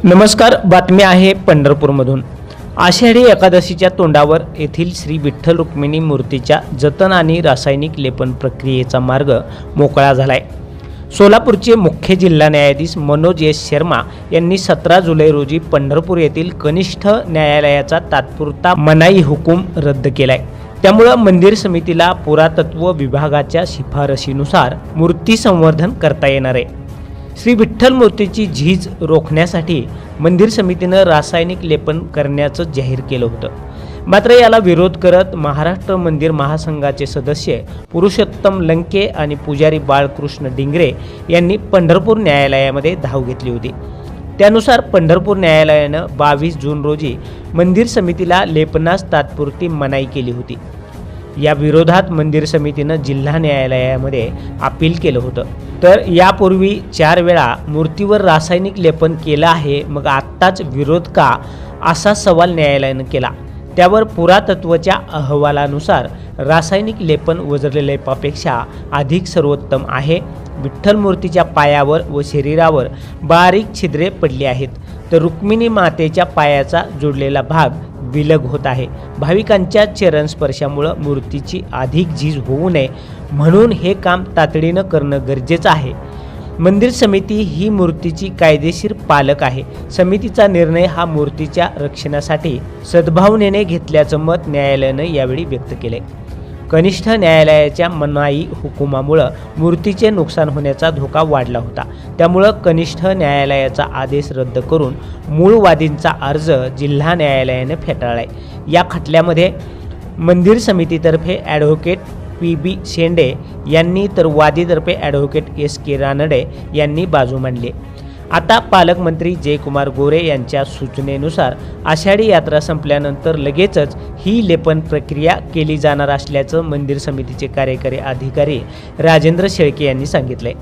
नमस्कार, बातमी आहे पंढरपूरमधून। आषाढी एकादशीच्या तोंडावर येथील श्री विठ्ठल रुक्मिणी मूर्तीच्या जतन आणि रासायनिक लेपन प्रक्रियेचा मार्ग मोकळा झालाय। सोलापूरचे मुख्य जिल्हा न्यायाधीश मनोज एस शर्मा यांनी 17 जुलै रोजी पंढरपूर येथील कनिष्ठ न्यायालयाचा तात्पुरता मनाई हुकूम रद्द केलाय। त्यामुळे मंदिर समितीला पुरातत्व विभागाच्या शिफारशीनुसार मूर्ती संवर्धन करता येणार आहे। श्री विठ्ठल मूर्तीची झीज रोखण्यासाठी मंदिर समितीने रासायनिक लेपन करण्याचं जाहीर केलं होतं। मात्र याला विरोध करत महाराष्ट्र मंदिर महासंघाचे सदस्य पुरुषोत्तम लंके आणि पुजारी बाळकृष्ण डिंगरे यांनी पंढरपूर न्यायालयामध्ये धाव घेतली होती। त्यानुसार पंढरपूर न्यायालयानं 22 जून रोजी मंदिर समितीला लेपनास तात्पुरती मनाई केली होती। या विरोधात मंदिर समितीनं जिल्हा न्यायालयामध्ये अपील केलं होतं। तर यापूर्वी 4 वेळा मूर्तीवर रासायनिक लेपन केलं आहे, मग आत्ताच विरोध का, असा सवाल न्यायालयानं केला। त्यावर पुरातत्वच्या अहवालानुसार रासायनिक लेपन वज्रलेपापेक्षा अधिक सर्वोत्तम आहे। विठ्ठल मूर्तीच्या पायावर व शरीरावर बारीक छिद्रे पडली आहेत, तर रुक्मिणी मातेच्या पायाचा जोडलेला भाग विलग होत आहे। भाविकांच्या चरणस्पर्शामुळे मूर्तीची अधिक झीज होऊ नये म्हणून हे काम तातडीनं करणं गरजेचं आहे। मंदिर समिती ही मूर्तीची कायदेशीर पालक आहे। समितीचा निर्णय हा मूर्तीच्या रक्षणासाठी सद्भावनेने घेतल्याचं मत न्यायालयानं यावेळी व्यक्त केले। कनिष्ठ न्यायालयाच्या मनाई हुकुमामुळे मूर्तीचे नुकसान होण्याचा धोका वाढला होता। त्यामुळे कनिष्ठ न्यायालयाचा आदेश रद्द करून मूळ वादींचा अर्ज जिल्हा न्यायालयाने फेटाळलाय। या खटल्यामध्ये मंदिर समितीतर्फे ॲडव्होकेट PB शेंडे यांनी तर वादीतर्फे ॲडव्होकेट SK रानडे यांनी बाजू मांडली। आता पालकमंत्री जयकुमार गोरे यांच्या सूचनेनुसार आषाढी यात्रा संपल्यानंतर लगेचच ही लेपन प्रक्रिया केली जाणार असल्याचं मंदिर समितीचे कार्यकारी अधिकारी राजेंद्र शेळके यांनी सांगितले।